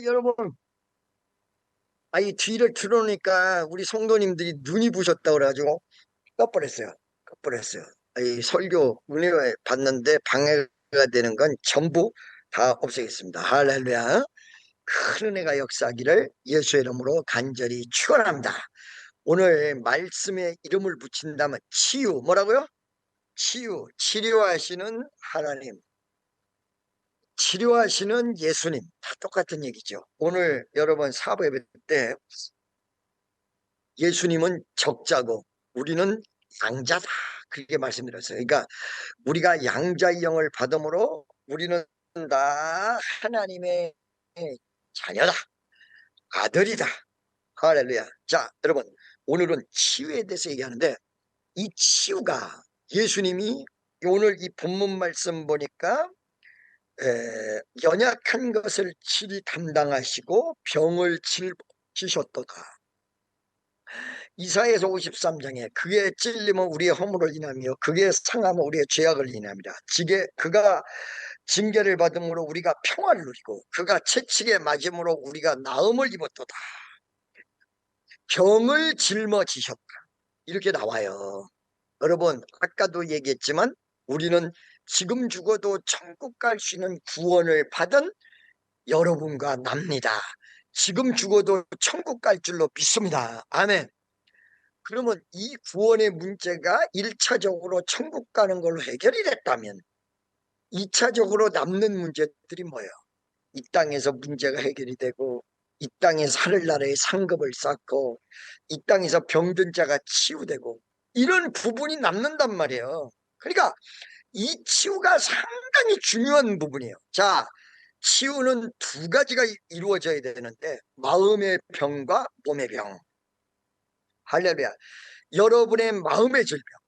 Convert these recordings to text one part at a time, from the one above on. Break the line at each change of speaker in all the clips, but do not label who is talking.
여러분, 이 뒤를 틀어놓으니까 우리 성도님들이 눈이 부셨다고 그래가지고 꺼버렸어요. 꺼버렸어요. 이 설교 은혜 받는데 방해가 되는 건 전부 다 없애겠습니다. 할렐루야. 큰 은혜가 역사하기를 예수의 이름으로 간절히 축원합니다. 오늘 말씀에 이름을 붙인다면 치유, 뭐라고요? 치유, 치료하시는 하나님, 치료하시는 예수님, 다 똑같은 얘기죠. 오늘 여러분 사부 예배 때 예수님은 적자고 우리는 양자다, 그렇게 말씀드렸어요. 그러니까 우리가 양자의 영을 받음으로 우리는 다 하나님의 자녀다, 아들이다. 할렐루야. 자, 여러분, 오늘은 치유에 대해서 얘기하는데, 이 치유가 예수님이 오늘 이 본문 말씀 보니까 연약한 것을 치리 담당하시고 병을 치셨도다. 이사야서 53장에 그의 찔림은 우리의 허물을 인하며 그의 상함은 우리의 죄악을 인합니다. 그가 징계를 받음으로 우리가 평화를 누리고 그가 채찍에 맞음으로 우리가 나음을 입었도다. 병을 짊어지셨다, 이렇게 나와요. 여러분, 아까도 얘기했지만 우리는 지금 죽어도 천국 갈 수 있는 구원을 받은 여러분과 납니다. 지금 죽어도 천국 갈 줄로 믿습니다. 아멘. 그러면 이 구원의 문제가 1차적으로 천국 가는 걸로 해결이 됐다면 2차적으로 남는 문제들이 뭐예요? 이 땅에서 문제가 해결이 되고, 이 땅에서 하늘나라의 상급을 쌓고, 이 땅에서 병든 자가 치유되고, 이런 부분이 남는단 말이에요. 그러니까 이 치유가 상당히 중요한 부분이에요. 자, 치유는 두 가지가 이루어져야 되는데, 마음의 병과 몸의 병. 할렐루야. 여러분의 마음의 질병,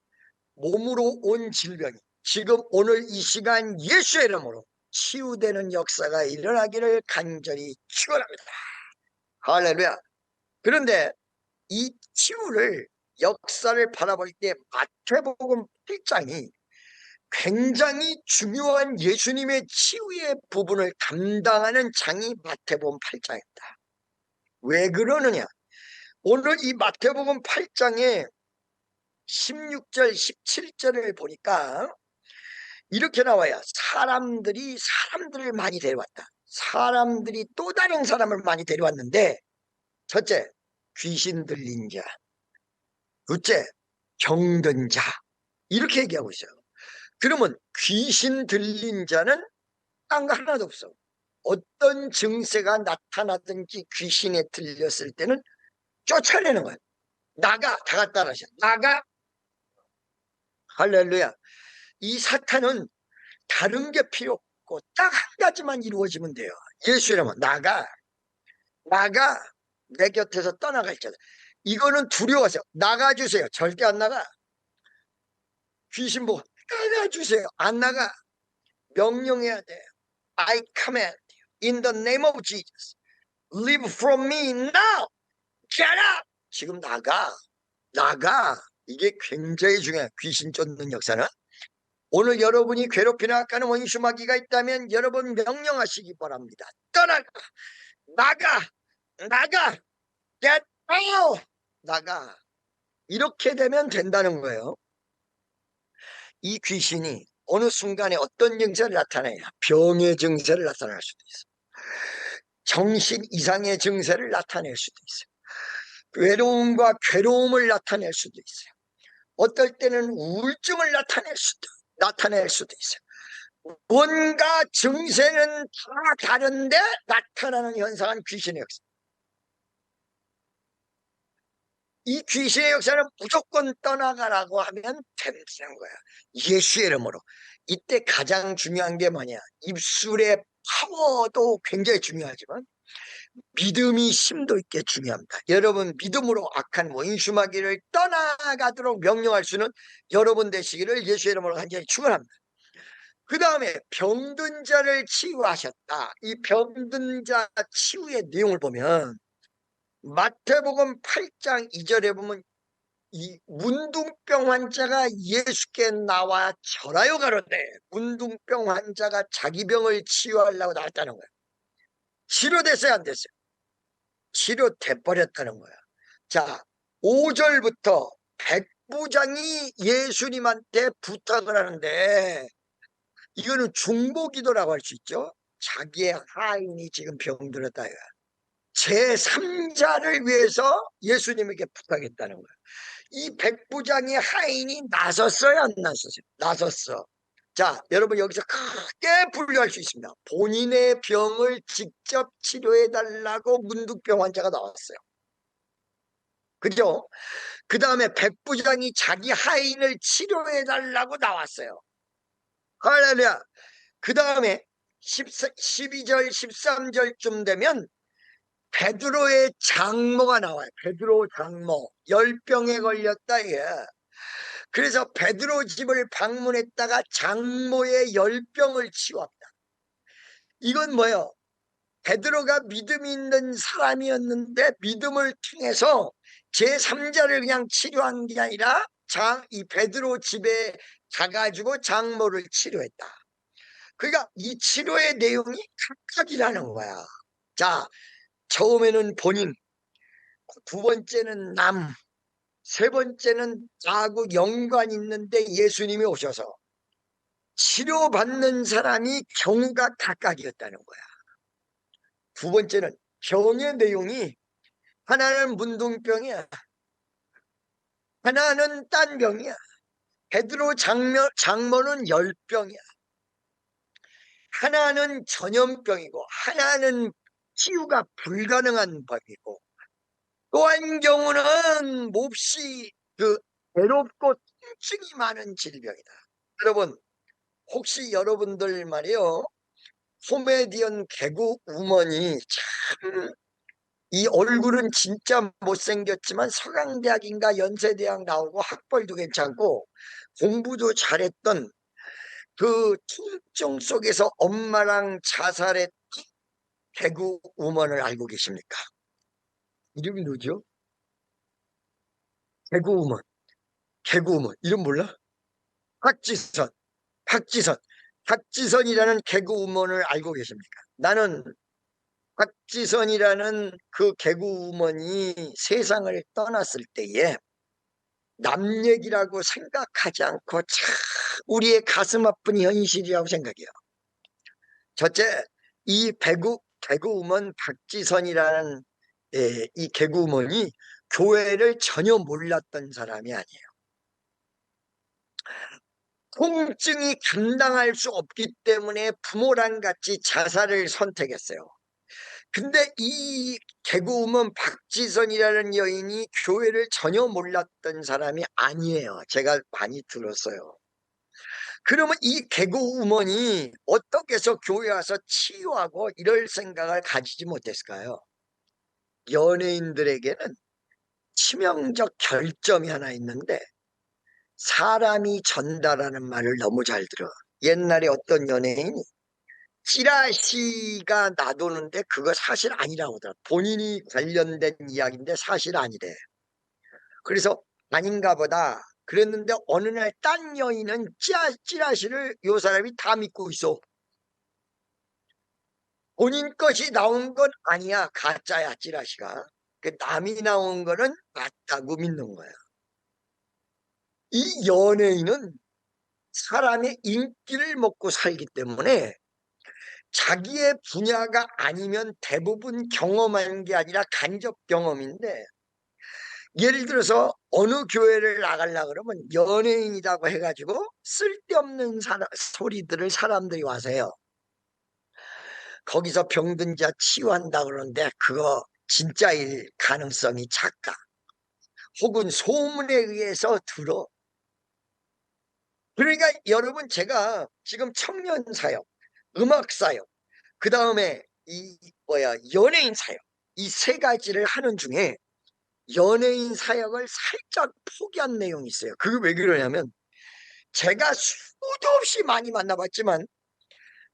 몸으로 온 질병이 지금 오늘 이 시간 예수의 이름으로 치유되는 역사가 일어나기를 간절히 축원합니다. 할렐루야. 그런데 이 치유를 역사를 바라볼 때 마태복음 1장이 굉장히 중요한 예수님의 치유의 부분을 담당하는 장이 마태복음 8장입니다. 왜 그러느냐? 오늘 이 마태복음 8장에 16절 17절을 보니까 이렇게 나와요. 사람들을 많이 데려왔다. 사람들이 또 다른 사람을 많이 데려왔는데, 첫째, 귀신 들린 자, 둘째, 병든 자, 이렇게 얘기하고 있어요. 그러면 귀신 들린 자는 딴 거 하나도 없어. 어떤 증세가 나타나든지 귀신에 들렸을 때는 쫓아내는 거야. 나가, 다 갖다 놔셔. 나가. 할렐루야. 이 사탄은 다른 게 필요 없고 딱 한 가지만 이루어지면 돼요. 예수라면 나가, 나가, 내 곁에서 떠나갈 자다. 이거는 두려워서 나가주세요. 절대 안 나가. 귀신 보고 나가주세요. 안 나가. 명령해야 돼. I command you in the name of Jesus. Leave from me now. Get up. 지금 나가. 나가. 이게 굉장히 중요해요. 귀신 쫓는 역사는. 오늘 여러분이 괴롭히나 아까는 원수마귀가 있다면 여러분 명령하시기 바랍니다. 떠나가. 나가. 나가. Get out. 나가. 이렇게 되면 된다는 거예요. 이 귀신이 어느 순간에 어떤 증세를 나타내냐? 병의 증세를 나타낼 수도 있어요. 정신 이상의 증세를 나타낼 수도 있어요. 외로움과 괴로움을 나타낼 수도 있어요. 어떨 때는 우울증을 나타낼 수도 있어요. 뭔가 증세는 다 다른데 나타나는 현상은 귀신의 역사. 이 귀신의 역사는 무조건 떠나가라고 하면 된다는 거야. 예수의 이름으로. 이때 가장 중요한 게 뭐냐? 입술의 파워도 굉장히 중요하지만 믿음이 심도 있게 중요합니다. 여러분 믿음으로 악한 원수마귀를 떠나가도록 명령할 수는 여러분 되시기를 예수의 이름으로 간절히 축원합니다. 그 다음에 병든 자를 치유하셨다. 이 병든 자 치유의 내용을 보면 마태복음 8장 2절에 보면 이 문둥병 환자가 예수께 나와 절하여 가로되, 문둥병 환자가 자기 병을 치유하려고 나왔다는 거예요. 치료됐어요, 안 됐어요? 치료돼 버렸다는 거야. 자, 5절부터 백부장이 예수님한테 부탁을 하는데, 이거는 중보기도라고 할 수 있죠. 자기의 하인이 지금 병들었다 이거야. 제3자를 위해서 예수님에게 부탁했다는 거야. 이 백부장의 하인이 나섰어요, 안 나섰어요? 나섰어. 자, 여러분 여기서 크게 분류할 수 있습니다. 본인의 병을 직접 치료해 달라고 문득병 환자가 나왔어요. 그죠? 그 다음에 백부장이 자기 하인을 치료해 달라고 나왔어요. 할렐루야. 그 다음에 12절 13절쯤 되면 베드로의 장모가 나와요. 베드로 장모. 열병에 걸렸다 이게. 그래서 베드로 집을 방문했다가 장모의 열병을 치유합니다. 이건 뭐예요? 베드로가 믿음 있는 사람이었는데 믿음을 통해서 제3자를 그냥 치료한 게 아니라 이 베드로 집에 가가지고 장모를 치료했다. 그러니까 이 치료의 내용이 각각이라는 거야. 자, 처음에는 본인, 두 번째는 남, 세 번째는 나하고 연관 있는데 예수님이 오셔서 치료받는 사람이 경우가 각각이었다는 거야. 두 번째는 병의 내용이 하나는 문둥병이야. 하나는 딴 병이야. 베드로 장모는 열병이야. 하나는 전염병이고 하나는 치유가 불가능한 병이고 또 한 경우는 몹시 괴롭고 통증이 많은 질병이다. 여러분 혹시 여러분들 말이요 코미디언 개그 우먼이 참 이 얼굴은 진짜 못생겼지만 서강대학인가 연세대학 나오고 학벌도 괜찮고 공부도 잘했던 그 통증 속에서 엄마랑 자살했던 개그 우먼을 알고 계십니까? 이름이 누구죠? 개그 우먼. 개그 우먼. 이름 몰라? 박지선. 박지선. 박지선이라는 개그 우먼을 알고 계십니까? 나는 박지선이라는 그 개그 우먼이 세상을 떠났을 때에 남 얘기라고 생각하지 않고 참 우리의 가슴 아픈 현실이라고 생각해요. 첫째, 이 개그우먼 박지선이라는 이 개그우먼이 교회를 전혀 몰랐던 사람이 아니에요. 통증이 감당할 수 없기 때문에 부모랑 같이 자살을 선택했어요. 근데 이 개그우먼 박지선이라는 여인이 교회를 전혀 몰랐던 사람이 아니에요. 제가 많이 들었어요. 그러면 이 개그우먼이 어떻게 해서 교회 와서 치유하고 이럴 생각을 가지지 못했을까요? 연예인들에게는 치명적 결점이 하나 있는데 사람이 전달하는 말을 너무 잘 들어. 옛날에 어떤 연예인이 찌라시가 나도는데 그거 사실 아니라고 하더라. 본인이 관련된 이야기인데 사실 아니래. 그래서 아닌가 보다 그랬는데 어느 날 딴 여인은 찌라시를 요 사람이 다 믿고 있어. 본인 것이 나온 건 아니야. 가짜야 찌라시가. 그 남이 나온 거는 맞다고 믿는 거야. 이 연예인은 사람의 인기를 먹고 살기 때문에 자기의 분야가 아니면 대부분 경험하는 게 아니라 간접 경험인데 예를 들어서 어느 교회를 나가려고 그러면 연예인이라고 해가지고 쓸데없는 소리들을 사람들이 와서 해요. 거기서 병든 자 치유한다 그러는데 그거 진짜일 가능성이 작다. 혹은 소문에 의해서 들어. 그러니까 여러분 제가 지금 청년 사역, 음악 사역, 그 다음에 연예인 사역 이 세 가지를 하는 중에 연예인 사역을 살짝 포기한 내용이 있어요. 그게 왜 그러냐면 제가 수도 없이 많이 만나봤지만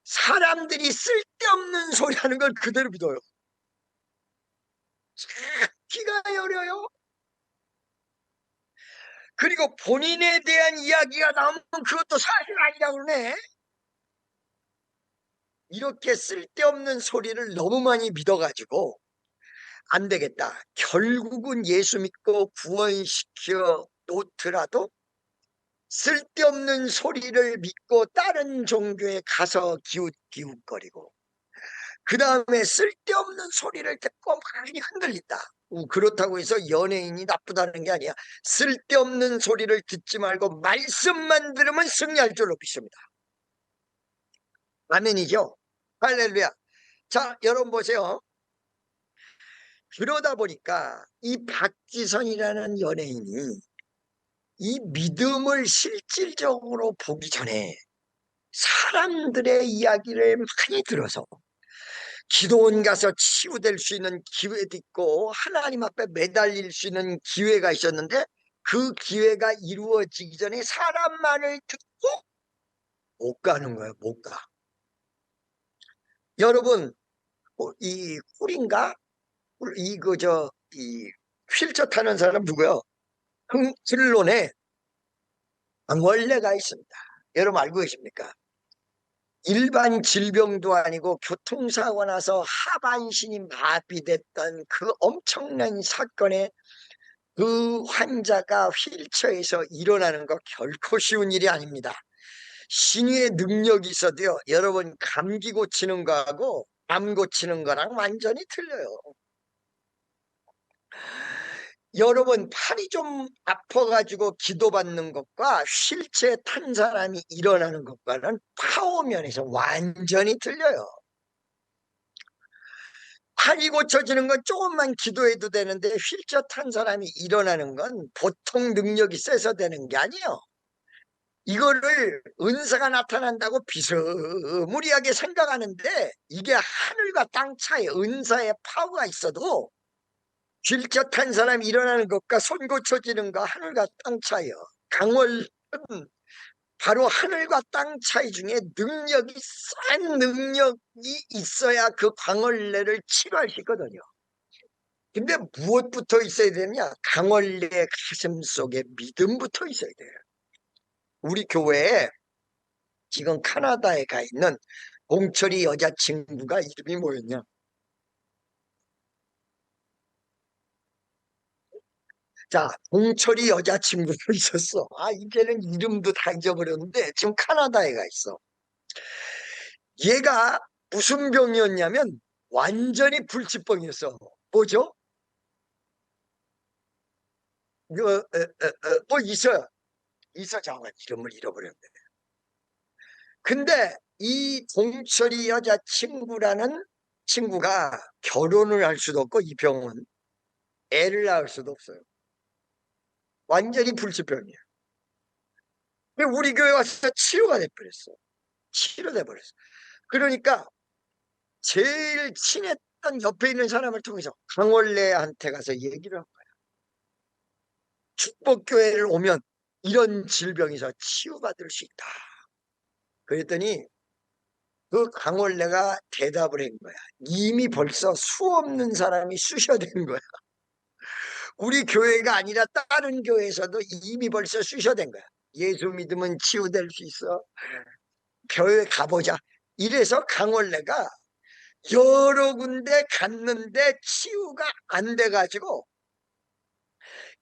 사람들이 쓸데없는 소리 하는 걸 그대로 믿어요. 기가 여려요. 그리고 본인에 대한 이야기가 나오면 그것도 사실 아니라고 그러네. 이렇게 쓸데없는 소리를 너무 많이 믿어가지고 안 되겠다. 결국은 예수 믿고 구원시켜 놓더라도 쓸데없는 소리를 믿고 다른 종교에 가서 기웃기웃거리고 그 다음에 쓸데없는 소리를 듣고 많이 흔들린다. 그렇다고 해서 연예인이 나쁘다는 게 아니야. 쓸데없는 소리를 듣지 말고 말씀만 들으면 승리할 줄로 믿습니다. 아멘이죠? 할렐루야. 자, 여러분 보세요. 그러다 보니까 이 박지선이라는 연예인이 이 믿음을 실질적으로 보기 전에 사람들의 이야기를 많이 들어서 기도원 가서 치유될 수 있는 기회도 있고 하나님 앞에 매달릴 수 있는 기회가 있었는데 그 기회가 이루어지기 전에 사람 말을 듣고 못 가는 거예요. 못 가. 여러분 이 꿀인가? 이 휠체어 타는 사람 누구요? 흥틀론에 원래가 있습니다. 여러분 알고 계십니까? 일반 질병도 아니고 교통사고 나서 하반신이 마비됐던 그 엄청난 사건에 그 환자가 휠체어에서 일어나는 거 결코 쉬운 일이 아닙니다. 신유의 능력이 있어도요, 여러분 감기 고치는 거하고 암 고치는 거랑 완전히 틀려요. 여러분 팔이 좀 아파가지고 기도받는 것과 휠체어 탄 사람이 일어나는 것과는 파워 면에서 완전히 틀려요. 팔이 고쳐지는 건 조금만 기도해도 되는데 휠체어 탄 사람이 일어나는 건 보통 능력이 세서 되는 게 아니에요. 이거를 은사가 나타난다고 비스무리하게 생각하는데 이게 하늘과 땅 차이, 은사의 파워가 있어도 휠체어 탄 사람이 일어나는 것과 손 고쳐지는 거 하늘과 땅 차이요. 강월은 바로 하늘과 땅 차이 중에 능력이 싼 능력이 있어야 그 광원래를 치료할 수 있거든요. 근데 무엇부터 있어야 되냐? 강원래 가슴 속에 믿음부터 있어야 돼요. 우리 교회에 지금 캐나다에 가 있는 봉철이 여자친구가 이름이 뭐였냐? 자, 봉철이 여자친구가 있었어. 이제는 이름도 다 잊어버렸는데 지금 캐나다에 가 있어. 얘가 무슨 병이었냐면 완전히 불치병이었어. 뭐죠? 뭐 있어요. 잠깐 이름을 잃어버렸네. 근데 이 봉철이 여자친구라는 친구가 결혼을 할 수도 없고 이 병은 애를 낳을 수도 없어요. 완전히 불치병이야. 우리 교회 와서 치료가 돼버렸어. 치료돼 버렸어. 그러니까 제일 친했던 옆에 있는 사람을 통해서 강원래한테 가서 얘기를 한 거야. 축복교회를 오면 이런 질병에서 치유받을 수 있다. 그랬더니 그 강원래가 대답을 한 거야. 이미 벌써 수 없는 사람이 쑤셔댄 거야. 우리 교회가 아니라 다른 교회에서도 이미 벌써 쑤셔댄 거야. 예수 믿으면 치유될 수 있어. 교회 가보자. 이래서 강원래가 여러 군데 갔는데 치유가 안 돼가지고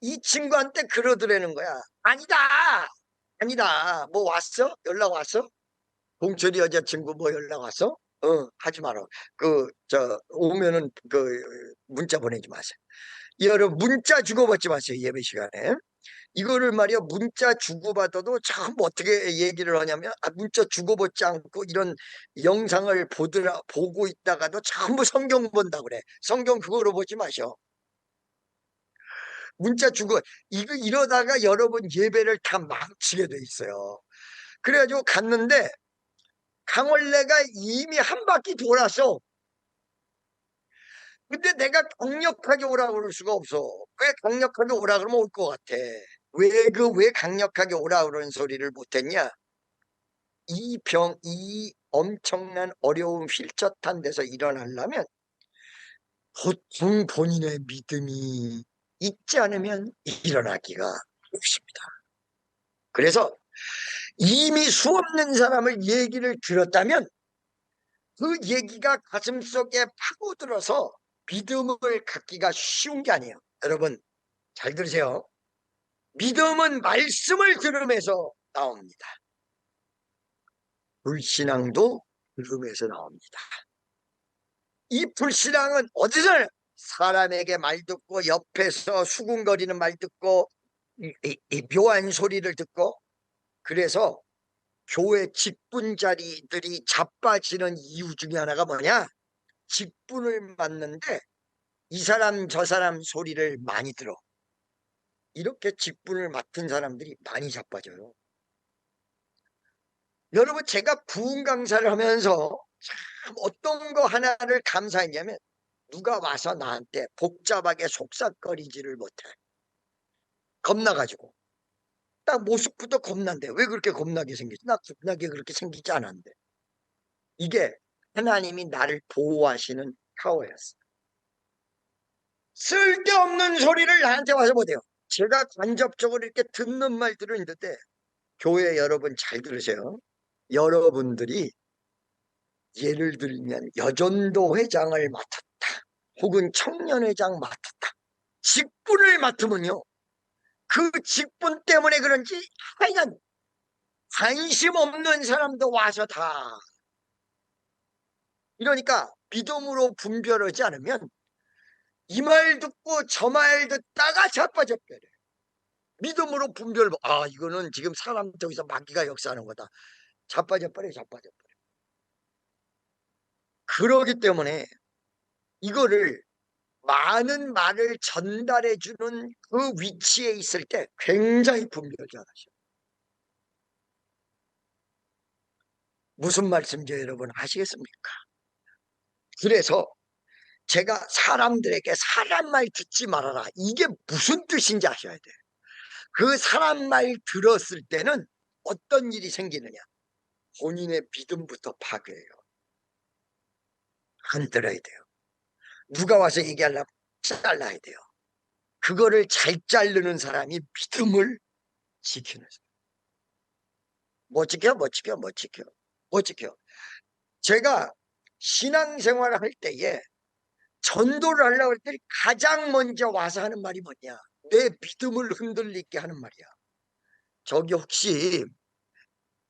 이 친구한테 그러더라는 거야. 아니다. 뭐 왔어? 연락 왔어? 봉철이 여자친구 뭐 연락 왔어? 하지 마라. 오면은 문자 보내지 마세요. 여러분 문자 주고받지 마세요. 예배 시간에. 이거를 말이야 문자 주고받아도 참 어떻게 얘기를 하냐면 문자 주고받지 않고 이런 영상을 보고 있다가도 전부 성경 본다 그래. 성경 그거로 보지 마셔. 문자 주고 이러다가 여러분 예배를 다 망치게 돼 있어요. 그래가지고 갔는데 강원래가 이미 한 바퀴 돌았어. 근데 내가 강력하게 오라 그럴 수가 없어. 왜 강력하게 오라 그러면 올 것 같아. 왜 강력하게 오라 그러는 소리를 못했냐? 이 엄청난 어려운 휠체어탄 데서 일어나려면 보통 본인의 믿음이 있지 않으면 일어나기가 어렵습니다. 그래서 이미 수없는 사람을 얘기를 들었다면 그 얘기가 가슴속에 파고들어서 믿음을 갖기가 쉬운 게 아니에요. 여러분 잘 들으세요. 믿음은 말씀을 들으면서 나옵니다. 불신앙도 들으면서 나옵니다. 이 불신앙은 어디서 나요? 사람에게 말 듣고 옆에서 수군거리는 말 듣고 이 묘한 소리를 듣고. 그래서 교회 직분자리들이 자빠지는 이유 중에 하나가 뭐냐? 직분을 맡는데 이 사람 저 사람 소리를 많이 들어. 이렇게 직분을 맡은 사람들이 많이 자빠져요. 여러분 제가 부흥 강사를 하면서 참 어떤 거 하나를 감사했냐면 누가 와서 나한테 복잡하게 속삭거리지를 못해. 겁나가지고. 딱 모습부터 겁난데 왜 그렇게 겁나게 생겼지? 나 겁나게 그렇게 생기지 않았는데. 이게 하나님이 나를 보호하시는 파워였어. 쓸데없는 소리를 나한테 와서 못해요. 제가 간접적으로 이렇게 듣는 말들을 있는데 교회 여러분 잘 들으세요. 여러분들이 예를 들면 여전도 회장을 맡았다. 혹은 청년회장 맡았다. 직분을 맡으면요. 그 직분 때문에 그런지 하여간 관심 없는 사람도 와서 다. 이러니까 믿음으로 분별하지 않으면 이 말 듣고 저 말 듣다가 자빠져 버려요. 믿음으로 분별, 이거는 지금 사람 저기서 마귀가 역사하는 거다. 자빠져 버려. 그러기 때문에 이거를 많은 말을 전달해 주는 그 위치에 있을 때 굉장히 분별이 잘하셔요. 무슨 말씀인지 여러분 아시겠습니까? 그래서 제가 사람들에게 사람 말 듣지 말아라. 이게 무슨 뜻인지 아셔야 돼요. 그 사람 말 들었을 때는 어떤 일이 생기느냐. 본인의 믿음부터 파괴해요. 안 들어야 돼요. 누가 와서 얘기하려면 잘라야 돼요. 그거를 잘 자르는 사람이 믿음을 지키는 사람. 못 지켜. 제가 신앙생활을 할 때에 전도를 하려고 할 때 가장 먼저 와서 하는 말이 뭐냐. 내 믿음을 흔들리게 하는 말이야. 저기 혹시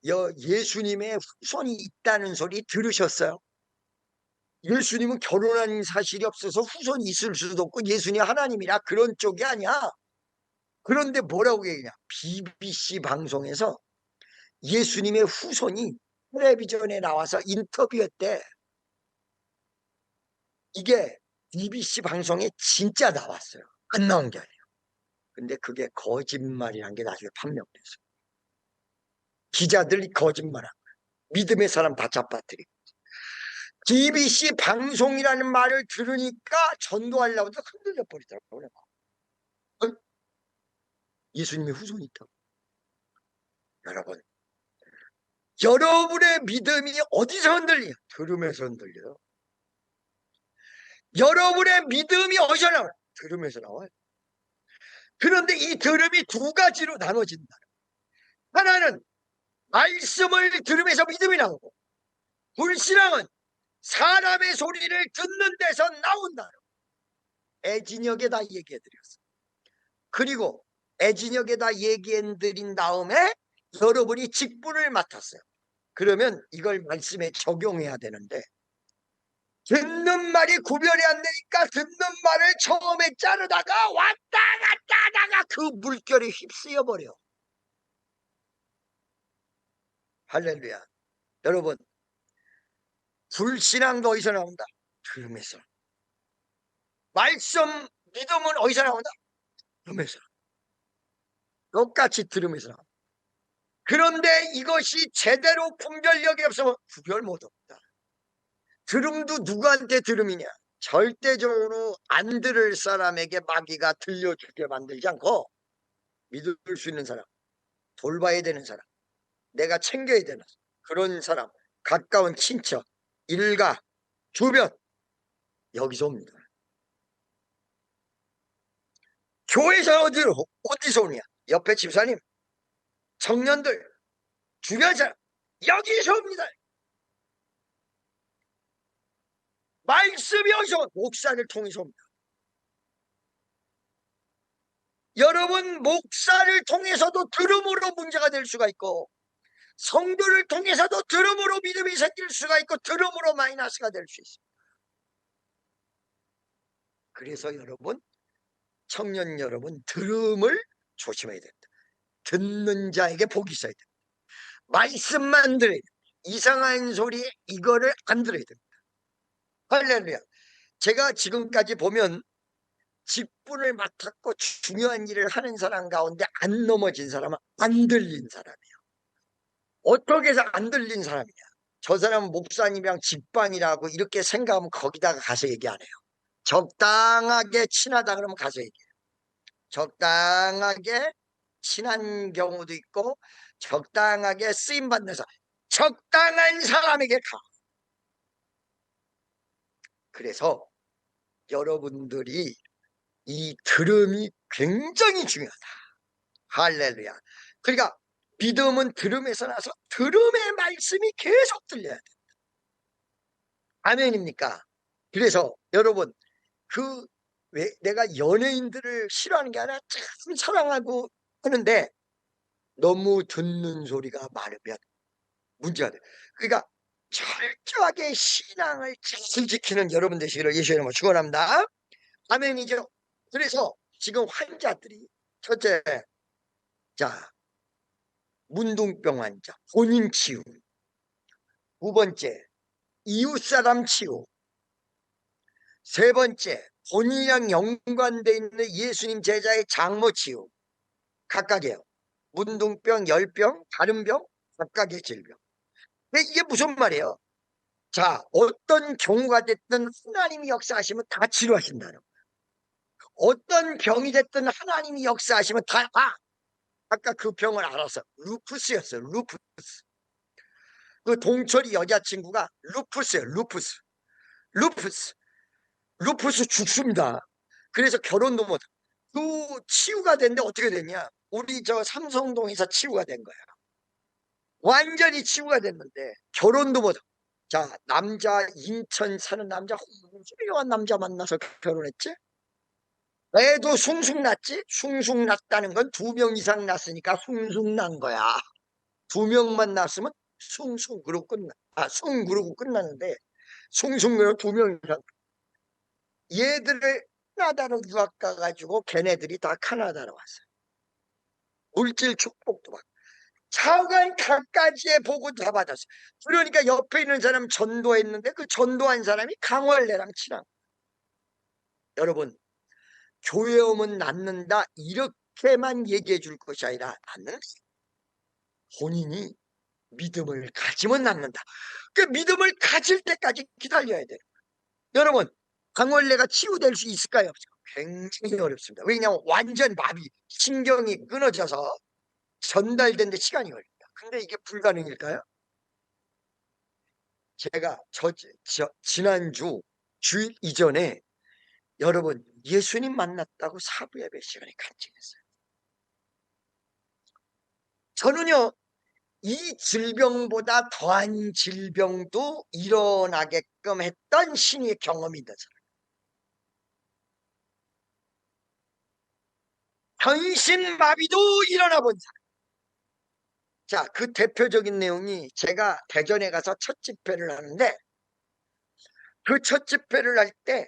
예수님의 후손이 있다는 소리 들으셨어요? 예수님은 결혼한 사실이 없어서 후손이 있을 수도 없고 예수님 하나님이라 그런 쪽이 아니야. 그런데 뭐라고 얘기냐. BBC 방송에서 예수님의 후손이 텔레비전에 나와서 인터뷰했대. 이게 BBC 방송에 진짜 나왔어요. 안 나온 게 아니에요. 근데 그게 거짓말이란 게 나중에 판명됐어요. 기자들이 거짓말한 거예요. 믿음의 사람 다 잡아뜨리고. BBC 방송이라는 말을 들으니까 전도하려고 해서 흔들려 버리더라고요. 예수님의 후손이 있다고. 여러분, 여러분의 믿음이 어디서 흔들려요? 들으면서 흔들려요. 여러분의 믿음이 어디서 나와요? 들으면서 나와요. 그런데 이 들음이 두 가지로 나눠진다. 하나는 말씀을 들으면서 믿음이 나오고, 불신앙은 사람의 소리를 듣는 데서 나온다. 애진역에다 얘기해드렸어요. 그리고 애진역에다 얘기해드린 다음에 여러분이 직분을 맡았어요. 그러면 이걸 말씀에 적용해야 되는데 듣는 말이 구별이 안 되니까 듣는 말을 처음에 자르다가 왔다 갔다 하다가 그 물결에 휩쓰여 버려. 할렐루야. 여러분, 불신앙도 어디서 나온다? 들으면서. 말씀, 믿음은 어디서 나온다? 들으면서. 똑같이 들으면서 나온다. 그런데 이것이 제대로 분별력이 없으면 구별 못합니다. 들음도 누구한테 들음이냐? 절대적으로 안 들을 사람에게 마귀가 들려주게 만들지 않고 믿을 수 있는 사람, 돌봐야 되는 사람, 내가 챙겨야 되는 그런 사람, 가까운 친척, 일가, 주변, 여기서 옵니다. 교회에서 어디서 오냐? 옆에 집사님, 청년들, 주변 사람, 여기서 옵니다. 말씀이 어디서? 목사를 통해서 옵니다. 여러분, 목사를 통해서도 들음으로 문제가 될 수가 있고, 성도를 통해서도 들음으로 믿음이 생길 수가 있고, 들음으로 마이너스가 될 수 있습니다. 그래서 여러분, 청년 여러분, 들음을 조심해야 됩니다. 듣는 자에게 복이 있어야 됩니다. 말씀만 들어야 됩니다. 이상한 소리 이거를 안 들어야 됩니다. 할렐루야. 제가 지금까지 보면 직분을 맡았고 중요한 일을 하는 사람 가운데 안 넘어진 사람은 안 들린 사람이에요. 어떻게 해서 안 들린 사람이냐? 저 사람은 목사님이랑 직방이라고 이렇게 생각하면 거기다가 가서 얘기 안 해요. 적당하게 친하다 그러면 가서 얘기해요. 적당하게 친한 경우도 있고 적당하게 쓰임받는 사람, 적당한 사람에게 가. 그래서 여러분들이 이 들음이 굉장히 중요하다. 할렐루야. 그러니까 믿음은 들음에서 나서 들음의 말씀이 계속 들려야 돼. 아멘입니까? 그래서 여러분, 왜 내가 연예인들을 싫어하는 게 아니라 참 사랑하고 하는데 너무 듣는 소리가 많으면 문제가 돼. 그러니까 철저하게 신앙을 잘 지키는 여러분 되시기를 예수의 이름으로 축원합니다. 아멘이죠. 그래서 지금 환자들이 첫째, 자, 문둥병 환자 본인 치유, 두 번째 이웃사람 치유, 세 번째 본인이랑 연관되어 있는 예수님 제자의 장모 치유. 각각이에요. 문둥병, 열병, 다른 병, 각각의 질병. 근데 이게 무슨 말이에요? 자, 어떤 경우가 됐든 하나님이 역사하시면 다 치료하신다는 거예요. 어떤 병이 됐든 하나님이 역사하시면 다, 아까 그 병을 알아서 루푸스였어요. 루푸스. 그 동철이 여자친구가 루푸스예요. 루푸스. 루푸스. 루푸스 죽습니다. 그래서 결혼도 못. 그 치유가 됐는데 어떻게 됐냐? 우리 저 삼성동에서 치유가 된 거야. 완전히 치유가 됐는데 결혼도 못. 자, 남자 인천 사는 남자 훌륭한 남자 만나서 결혼했지? 애도 숭숭 났지? 숭숭 났다는 건 2명 이상 났으니까 숭숭 난 거야. 2명만 났으면 숭숭 그러고 숭 그러고 끝나는데 숭숭 그러고 2명 이상. 얘들을 캐나다로 유학 가가지고 걔네들이 다 캐나다로 왔어요. 물질 축복도 받고 차관 각가지의 복을 다 받았어요. 그러니까 옆에 있는 사람 전도했는데 그 전도한 사람이 강원래랑 친한. 여러분, 교회 오면 낫는다 이렇게만 얘기해 줄 것이 아니라 낫는다. 본인이 믿음을 가지면 낫는다. 그 믿음을 가질 때까지 기다려야 돼요. 여러분, 강원래가 치유될 수 있을까요? 없을까요? 굉장히 어렵습니다. 왜냐하면 완전 마비, 신경이 끊어져서 전달되는데 시간이 걸립니다. 근데 이게 불가능일까요? 제가 지난주 주일 이전에 여러분 예수님 만났다고 사부 예배 시간에 간증했어요. 저는요 이 질병보다 더한 질병도 일어나게끔 했던 신의 경험이 있는 사람, 현신마비도 일어나 본 사람. 자, 그 대표적인 내용이 제가 대전에 가서 첫 집회를 하는데 그 첫 집회를 할 때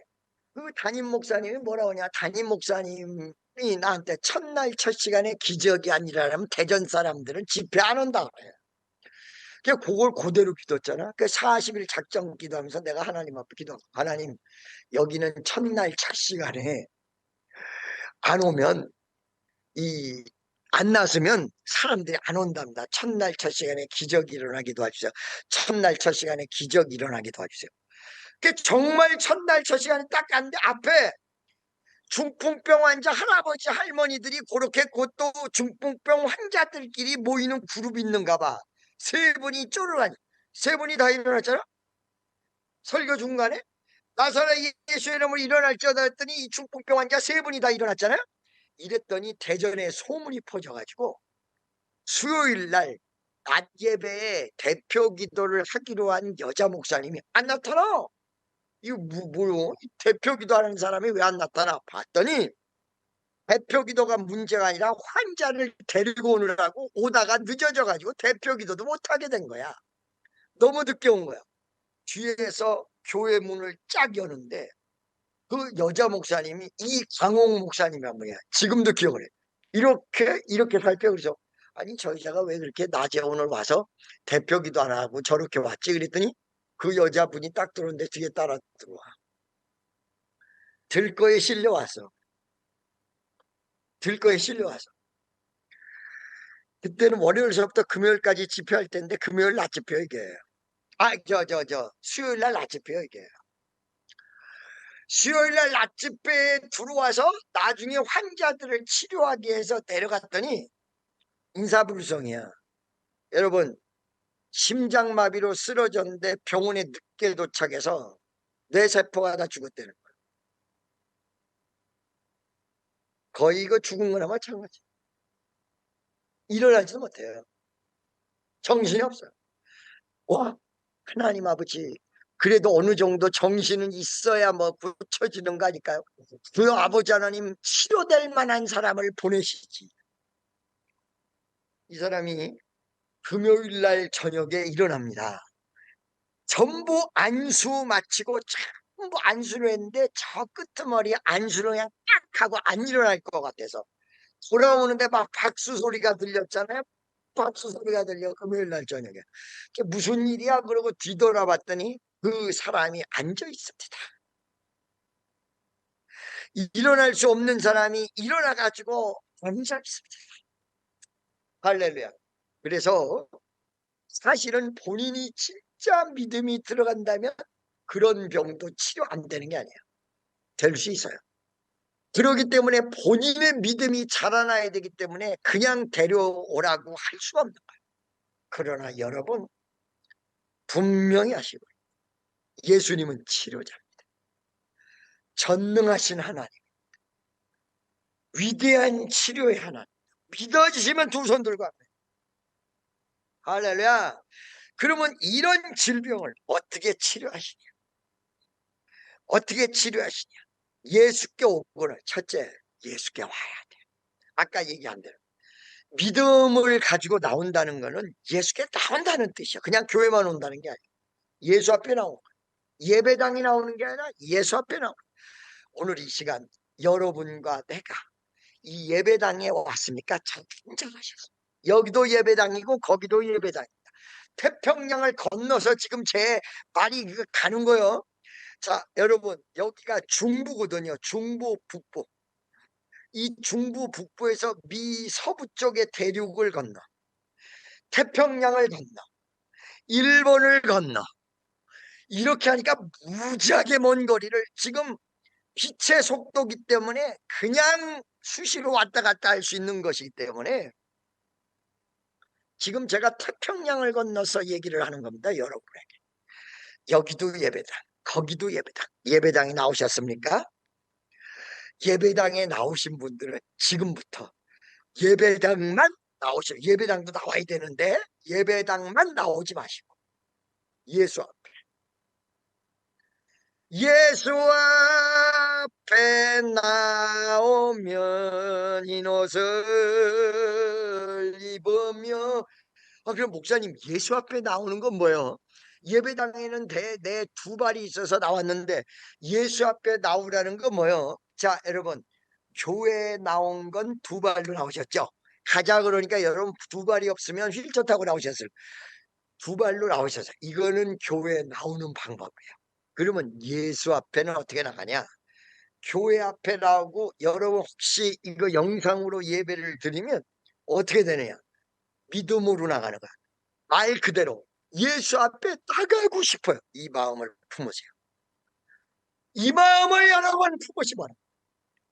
그 담임 목사님이 뭐라고 하냐, 담임 목사님이 나한테 첫날 첫 시간에 기적이 아니라면 대전 사람들은 집회 안 온다 그래요. 그걸 그대로 믿었잖아. 그 40일 작정 기도하면서 내가 하나님 앞에 기도하고, 하나님 여기는 첫날 첫 시간에 안 오면 안 나서면 사람들이 안 온답니다. 첫날 첫 시간에 기적이 일어나기도 해주세요. 첫날 첫 시간에 기적이 일어나기도 해주세요. 정말 첫날 첫 시간에 딱 갔는데 앞에 중풍병 환자 할아버지 할머니들이 그렇게 그것도 중풍병 환자들끼리 모이는 그룹이 있는가 봐. 세 분이 쪼르라니. 세 분이 다 일어났잖아. 설교 중간에 나사렛 예수의 이름으로 일어날지어다 했더니 이 중풍병 환자 세 분이 다 일어났잖아요. 이랬더니 대전에 소문이 퍼져가지고 수요일 날 낮 예배에 대표 기도를 하기로 한 여자 목사님이 안 나타나. 이거 뭐요? 대표 기도하는 사람이 왜 안 나타나? 봤더니 대표 기도가 문제가 아니라 환자를 데리고 오느라고 오다가 늦어져 가지고 대표 기도도 못하게 된 거야. 너무 늦게 온 거야. 뒤에서 교회 문을 쫙 여는데 그 여자 목사님이 이강옥 목사님이란 말이야. 지금도 기억을 해. 이렇게 살펴. 그래서 아니 저 여자가 왜 그렇게 낮에 오늘 와서 대표 기도 안 하고 저렇게 왔지? 그랬더니 그 여자분이 딱 들어오는데 뒤에 따라 들어와. 들거에 실려왔어. 들거에 실려와서. 그때는 월요일서부터 금요일까지 집회할 때인데 금요일 낮 집회 이게. 수요일 날 낮 집회 이게. 수요일 날 낮 집회에 들어와서 나중에 환자들을 치료하기 위해서 내려갔더니 인사불성이야. 여러분 심장마비로 쓰러졌는데 병원에 늦게 도착해서 뇌세포가 다 죽었다는 거야. 거의 이거 죽은 거나 마찬가지. 일어나지도 못해요. 정신이 없어요. 와, 하나님 아버지, 그래도 어느 정도 정신은 있어야 뭐 고쳐지는 거 아닐까요? 그 아버지 하나님 치료될 만한 사람을 보내시지. 이 사람이 금요일 날 저녁에 일어납니다. 전부 안수 마치고 전부 안수를 했는데 저 끄트머리 안수를 그냥 딱 하고 안 일어날 것 같아서 돌아오는데 막 박수 소리가 들렸잖아요. 박수 소리가 들려. 금요일 날 저녁에. 그게 무슨 일이야? 그러고 뒤돌아봤더니 그 사람이 앉아 있습니다. 일어날 수 없는 사람이 일어나 가지고 앉아 있습니다. 할렐루야. 그래서 사실은 본인이 진짜 믿음이 들어간다면 그런 병도 치료 안 되는 게 아니에요. 될 수 있어요. 그렇기 때문에 본인의 믿음이 자라나야 되기 때문에 그냥 데려오라고 할 수가 없는 거예요. 그러나 여러분 분명히 아시고 예수님은 치료자입니다. 전능하신 하나님, 위대한 치료의 하나님. 믿어지시면 두 손 들고 합니다. 할렐루야. 그러면 이런 질병을 어떻게 치료하시냐? 어떻게 치료하시냐? 예수께 오거나 첫째 예수께 와야 돼. 아까 얘기한 대로 믿음을 가지고 나온다는 거는 예수께 나온다는 뜻이야. 그냥 교회만 온다는 게 아니야. 예수 앞에 나오는 거야. 예배당이 나오는 게 아니라 예수 앞에 나오는 거야. 오늘 이 시간 여러분과 내가 이 예배당에 왔습니까? 잘하셨어. 여기도 예배당이고 거기도 예배당입니다. 태평양을 건너서 지금 제 말이 가는 거요. 자, 여러분 여기가 중부거든요. 중부 북부. 이 중부 북부에서 미 서부 쪽의 대륙을 건너 태평양을 건너 일본을 건너 이렇게 하니까 무지하게 먼 거리를 지금 빛의 속도기 때문에 그냥 수시로 왔다 갔다 할 수 있는 것이기 때문에 지금 제가 태평양을 건너서 얘기를 하는 겁니다. 여러분에게. 여기도 예배당, 거기도 예배당. 예배당에 나오셨습니까? 예배당에 나오신 분들은 지금부터 예배당만 나오시고, 예배당도 나와야 되는데 예배당만 나오지 마시고 예수 앞에, 예수 앞에 나오면 흰 옷을 입으며. 그럼 목사님 예수 앞에 나오는 건 뭐예요? 예배당에는 내 두 발이 있어서 나왔는데 예수 앞에 나오라는 건 뭐예요? 자, 여러분 교회에 나온 건 두 발로 나오셨죠? 가자 그러니까 여러분 두 발이 없으면 휠체어 타고 나오셨을. 두 발로 나오셨어요. 이거는 교회에 나오는 방법이에요. 그러면 예수 앞에는 어떻게 나가냐? 교회 앞에 나오고, 여러분 혹시 이거 영상으로 예배를 드리면 어떻게 되느냐? 믿음으로 나가는 거야. 말 그대로 예수 앞에 나가고 싶어요. 이 마음을 품으세요. 이 마음을 여러분 품으시면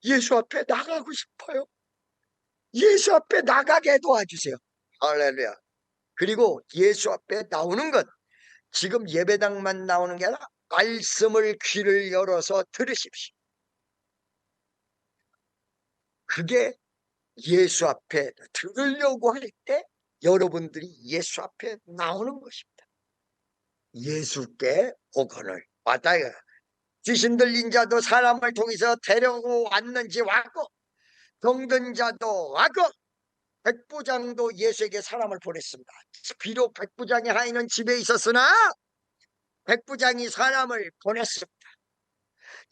예수 앞에 나가고 싶어요. 예수 앞에 나가게 도와주세요. 할렐루야. 그리고 예수 앞에 나오는 것, 지금 예배당만 나오는 게 아니라 말씀을 귀를 열어서 들으십시오. 그게 예수 앞에 들으려고 할 때 여러분들이 예수 앞에 나오는 것입니다. 예수께 오거늘 받아야 귀신 들린 자도 사람을 통해서 데려고 왔는지 왔고, 병든 자도 왔고, 백부장도 예수에게 사람을 보냈습니다. 비록 백부장의 아이는 집에 있었으나 백부장이 사람을 보냈습니다.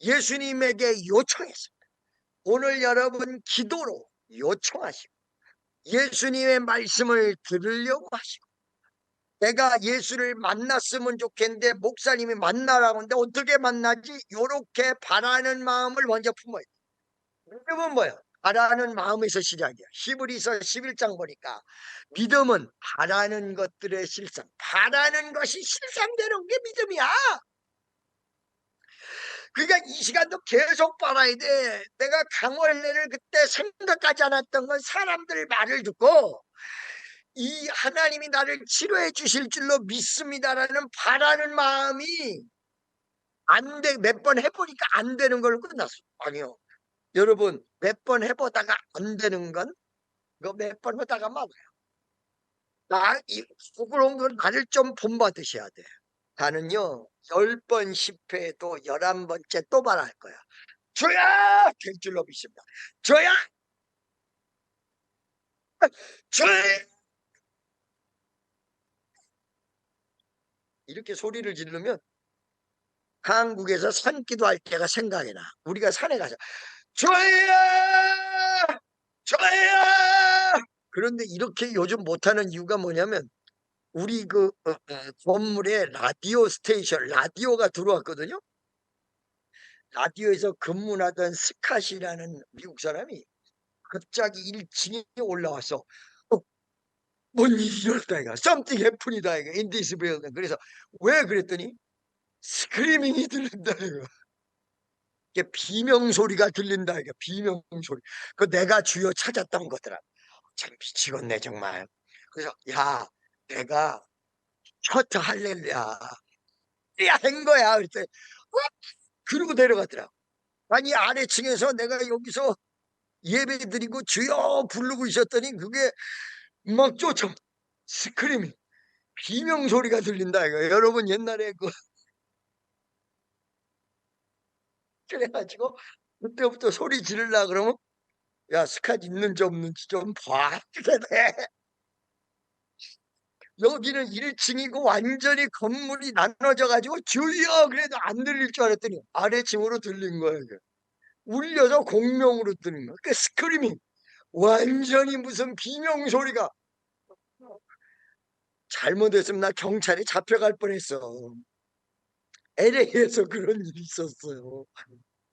예수님에게 요청했습니다. 오늘 여러분 기도로 요청하시고 예수님의 말씀을 들으려고 하시고, 내가 예수를 만났으면 좋겠는데 목사님이 만나라고 하는데 어떻게 만나지? 요렇게 바라는 마음을 먼저 품어야 돼요. 믿음은 뭐예요? 바라는 마음에서 시작이야. 히브리서 11장 보니까 믿음은 바라는 것들의 실상, 바라는 것이 실상되는 게 믿음이야. 그러니까 이 시간도 계속 바라야 돼. 내가 강원래를 그때 생각하지 않았던 건 사람들 말을 듣고 이 하나님이 나를 치료해 주실 줄로 믿습니다라는 바라는 마음이 안 돼. 몇 번 해보니까 안 되는 걸로 끝났어. 아니요. 여러분, 몇 번 해보다가 안 되는 건 그거 몇 번 하다가 막아요. 이 부끄러운 건 나를 좀 본받으셔야 돼. 나는요, 10번 실패해도 11번째 또 말할 거야. 주야! 될 줄로 믿습니다. 주야! 주야! 이렇게 소리를 지르면 한국에서 산기도 할 때가 생각이 나. 우리가 산에 가서 주야! 주야! 그런데 이렇게 요즘 못하는 이유가 뭐냐면 우리 건물에 라디오 스테이션, 라디오가 들어왔거든요. 라디오에서 근무하던 스캇이라는 미국 사람이 갑자기 1층에 올라와서 뭔 일이 일어났다 이거. Something happened다 이거. In this building. 그래서 왜 그랬더니 스크리밍이 들린다 이거. 이게 비명 소리가 들린다 이거. 비명 소리. 그 내가 주여 찾았던 거더라. 참 미치겠네 정말. 그래서 야 내가 셔터 할렐루야 한 거야. 그랬더니 그러고 내려가더라. 아니 아래층에서 내가 여기서 예배 드리고 주여 부르고 있었더니 그게 막 쫓아 스크리밍 비명 소리가 들린다 이거. 여러분 옛날에 그래가지고 그때부터 소리 지르려 그러면 야 스카지 있는지 없는지 좀 봐. 여기는 1층이고 완전히 건물이 나눠져 가지고 주여 그래도 안 들릴 줄 알았더니 아래층으로 들린 거예요. 이게. 울려서 공명으로 들린 거야. 그 스크리밍 완전히 무슨 비명 소리가. 잘못했으면 나 경찰에 잡혀갈 뻔했어. LA에서 그런 일이 있었어요.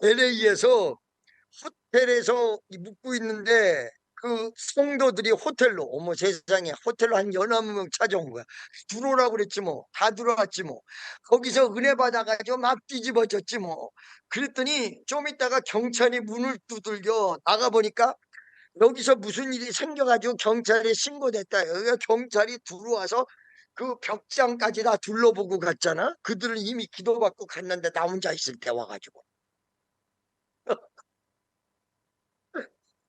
LA에서 호텔에서 묵고 있는데 그 성도들이 호텔로 어머 세상에 호텔로 한 11명 찾아온 거야. 들어오라고 그랬지 뭐. 다 들어왔지 뭐. 거기서 은혜 받아가지고 막 뒤집어졌지 뭐. 그랬더니 좀 있다가 경찰이 문을 두들겨 나가보니까 여기서 무슨 일이 생겨가지고 경찰에 신고됐다. 여기가 경찰이 들어와서 그 벽장까지 다 둘러보고 갔잖아. 그들은 이미 기도받고 갔는데 나 혼자 있을 때 와가지고.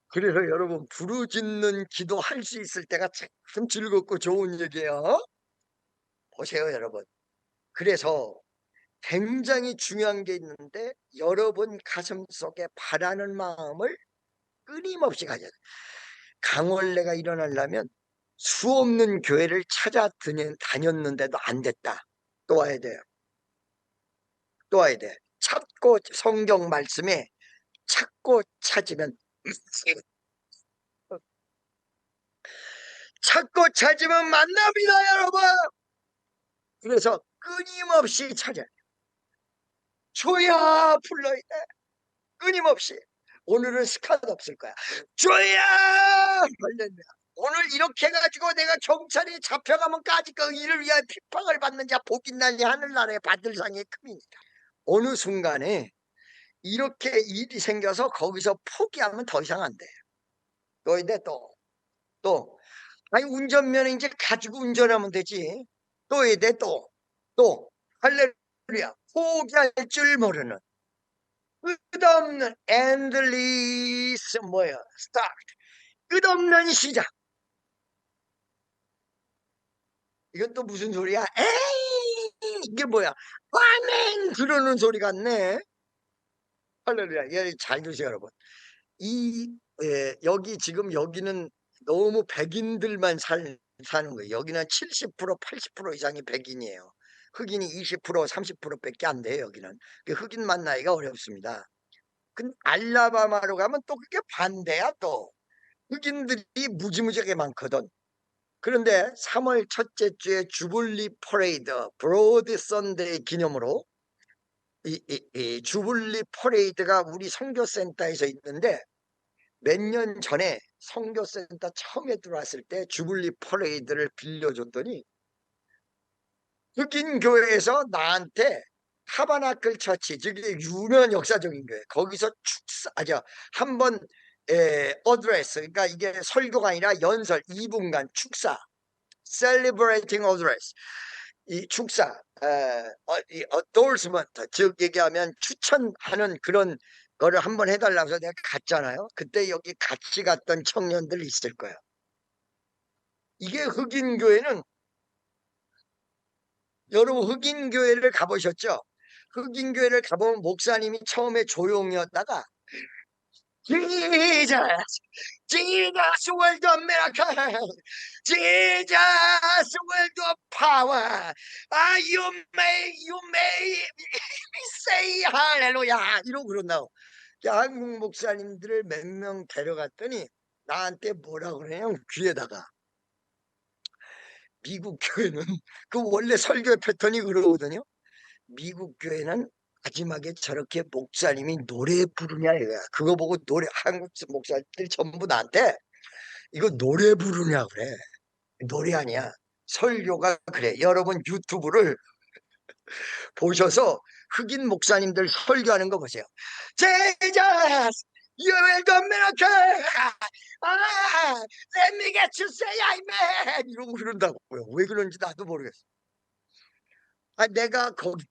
그래서 여러분 부르짖는 기도할 수 있을 때가 참 즐겁고 좋은 얘기예요. 보세요 여러분. 그래서 굉장히 중요한 게 있는데 여러분 가슴속에 바라는 마음을 끊임없이 가져야 돼요. 강원래가 일어나려면 수 없는 교회를 다녔는데도 안 됐다. 또 와야 돼요. 또 와야 돼. 찾고 성경 말씀에 찾고 찾으면 찾고 찾으면 만납니다 여러분. 그래서 끊임없이 찾아야 돼. 주야 불러야 돼. 끊임없이. 오늘은 스카드 없을 거야. 주야 할렐루야. 오늘 이렇게 해가지고 내가 경찰에 잡혀가면까지 그 일을 위하여 핍박을 받는 자 복 있나니 하늘나라에 받을 상의 큼이니라. 어느 순간에 이렇게 일이 생겨서 거기서 포기하면 더 이상 안 돼. 또 이제 또 아니 운전면허 이제 가지고 운전하면 되지. 또 이제 또 할렐루야 포기할 줄 모르는 끝없는 endless 뭐야 start 끝없는 시작. 이건 또 무슨 소리야? 에이 이게 뭐야? 아멘 그러는 소리 같네. 할렐루야. 예, 잘 들으세요, 여러분. 이 여기 지금 여기는 너무 백인들만 사는 거예요. 여기는 70% 80% 이상이 백인이에요. 흑인이 20% 30% 밖에 안 돼요, 여기는. 흑인 만나기가 어렵습니다. 근데 알라바마로 가면 또 그게 반대야 또. 흑인들이 무지무지하게 많거든. 그런데 3월 첫째 주에 주블리 퍼레이드, 브로드 선데이 기념으로 이 주블리 퍼레이드가 우리 선교센터에서 있는데, 몇 년 전에 선교센터 처음에 들어왔을 때 주블리 퍼레이드를 빌려줬더니 흑인 교회에서 나한테 타바나클 처치, 즉 유명 역사적인 교회, 거기서 축사, 한번 어드레스, 그러니까 이게 설교가 아니라 연설 2분간 축사, celebrating address, 이 축사, 이 endorsement, 즉 얘기하면 추천하는 그런 거를 한번 해달라고 해서 내가 갔잖아요. 그때 여기 같이 갔던 청년들 있을 거예요. 이게 흑인 교회는, 여러분 흑인 교회를 가보셨죠? 흑인 교회를 가보면 목사님이 처음에 조용이었다가 Jesus, Jesus will do miracle. Jesus will do power. You may say hallelujah. 이러고 그런다고. 한국 목사님들을 몇 명 데려갔더니 나한테 뭐라 그러냐면 귀에다가, 미국 교회는 그 원래 설교 패턴이 그러거든요. 미국 교회는 마지막에 저렇게 목사님이 노래 부르냐 이거야. 그거 보고 한국 목사님들이 전부 나한테 이거 노래 부르냐 그래. 노래 아니야. 설교가 그래. 여러분 유튜브를 보셔서 흑인 목사님들 설교하는 거 보세요. Jesus, you will do miracle. Let me get you say amen. 이러고 그런다고요. 왜 그런지 나도 모르겠어. 내가 거기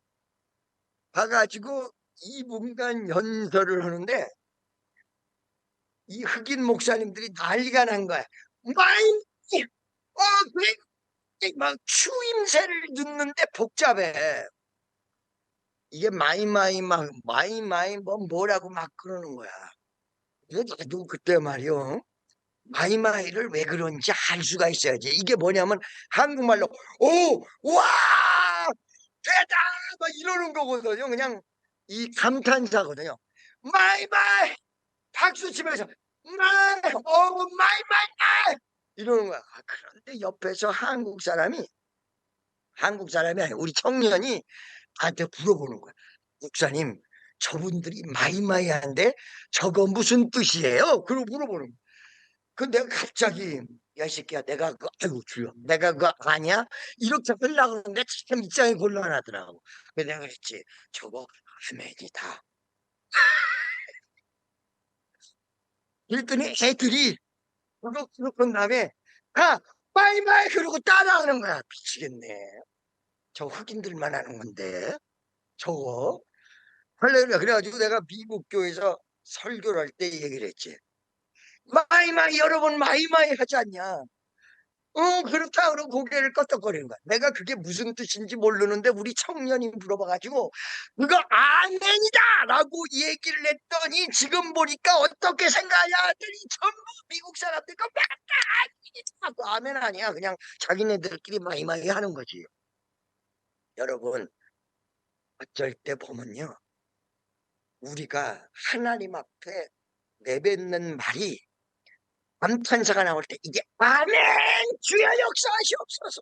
가가지고 2분간 연설을 하는데 이 흑인 목사님들이 난리가 난 거야. 마인, 막 추임새를 듣는데 복잡해. 이게 마이 뭐라고 막 그러는 거야. 그래서 나도 그때 말이요, 마이마이를 왜 그런지 알 수가 있어야지. 이게 뭐냐면 한국말로 와 대단 막 이러는 거거든요. 그냥 이 감탄사거든요. 마이마이 박수 치면서 마이 이러는 거야. 그런데 옆에서 한국 사람이 아니라 우리 청년이 나한테 물어보는 거야. 목사님, 저분들이 마이마이한데 저거 무슨 뜻이에요? 그러고 물어보는 거야. 그 내가 갑자기, 야, 이 새끼야, 아이고, 주여, 내가 그거 아냐? 이렇게 하려고 하는데 참 입장이 곤란하더라고. 그래서 내가 그랬지, 저거 아멘이다. 그랬더니 애들이 그런 다음에 마이마이 그러고 따라하는 거야. 미치겠네. 저 흑인들만 하는 건데 저거. 할렐루야. 그래가지고 내가 미국 교회에서 설교를 할 때 얘기를 했지. 마이마이, 여러분 마이마이 하지 않냐? 그렇다 그러고 고개를 끄덕거리는 거야. 내가 그게 무슨 뜻인지 모르는데 우리 청년이 물어봐가지고 그거 아멘이다 라고 얘기를 했더니 지금 보니까 어떻게 생각하냐 하더니 전부 미국 사람들 거 맞다 아멘 아니야. 그냥 자기네들끼리 마이마이 하는 거지. 여러분, 어쩔 때 보면요, 우리가 하나님 앞에 내뱉는 말이 감탄사가 나올 때 이게 아멘 주여 역사하시옵소서,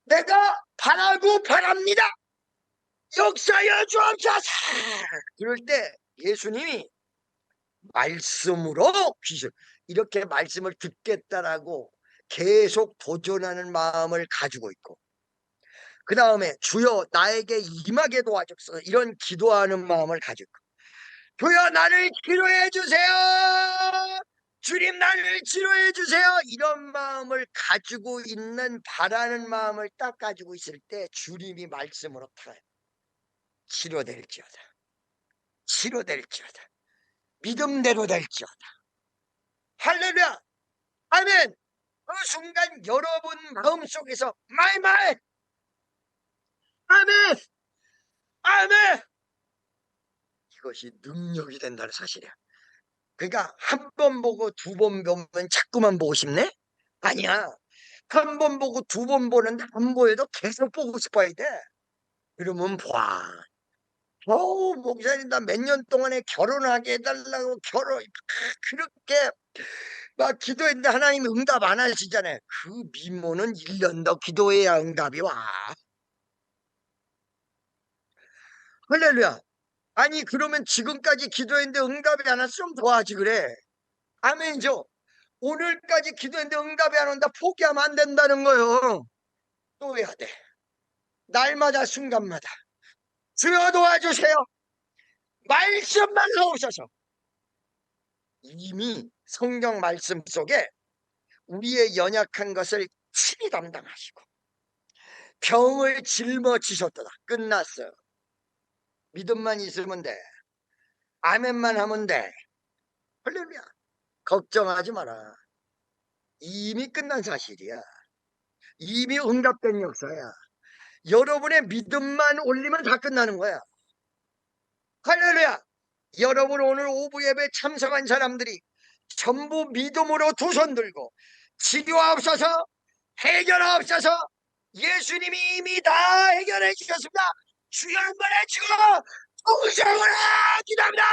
내가 바라고 바랍니다, 역사여 주옵소서, 그럴 때 예수님이 말씀으로 귀신, 이렇게 말씀을 듣겠다라고 계속 도전하는 마음을 가지고 있고, 그 다음에 주여 나에게 임하게 도와주소서 이런 기도하는 마음을 가지고, 주여 나를 치료해 주세요, 주님 나를 치료해 주세요, 이런 마음을 가지고 있는, 바라는 마음을 딱 가지고 있을 때 주님이 말씀으로 타요. 치료될지어다, 치료될지어다, 믿음대로 될지어다. 할렐루야, 아멘. 그 순간 여러분 마음속에서 마이마이 아멘 아멘 이것이 능력이 된다는 사실이야. 그러니까 한 번 보고 두 번 보면 자꾸만 보고 싶네? 아니야. 한 번 보고 두 번 보는데 안 보여도 계속 보고 싶어야 돼. 그러면 봐. 어우, 목사님 나 몇 년 동안에 결혼하게 해 달라고 그렇게 막 기도했는데 하나님이 응답 안 하시잖아요. 그 미모는 1년 더 기도해야 응답이 와. 할렐루야. 아니 그러면 지금까지 기도했는데 응답이 안 왔으면 더 하지 그래. 아멘이죠. 오늘까지 기도했는데 응답이 안 온다 포기하면 안 된다는 거예요. 또 해야 돼. 날마다 순간마다 주여 도와주세요. 말씀만 나오셔서 이미 성경 말씀 속에 우리의 연약한 것을 친히 담당하시고 병을 짊어지셨도다. 끝났어요. 믿음만 있으면 돼. 아멘만 하면 돼. 할렐루야. 걱정하지 마라. 이미 끝난 사실이야. 이미 응답된 역사야. 여러분의 믿음만 올리면 다 끝나는 거야. 할렐루야. 여러분 오늘 오부 예배 참석한 사람들이 전부 믿음으로 두 손 들고 치료하옵소서, 해결하옵소서. 예수님이 이미 다 해결해 주셨습니다. 주여 한번 해주고 동생을 기도합니다.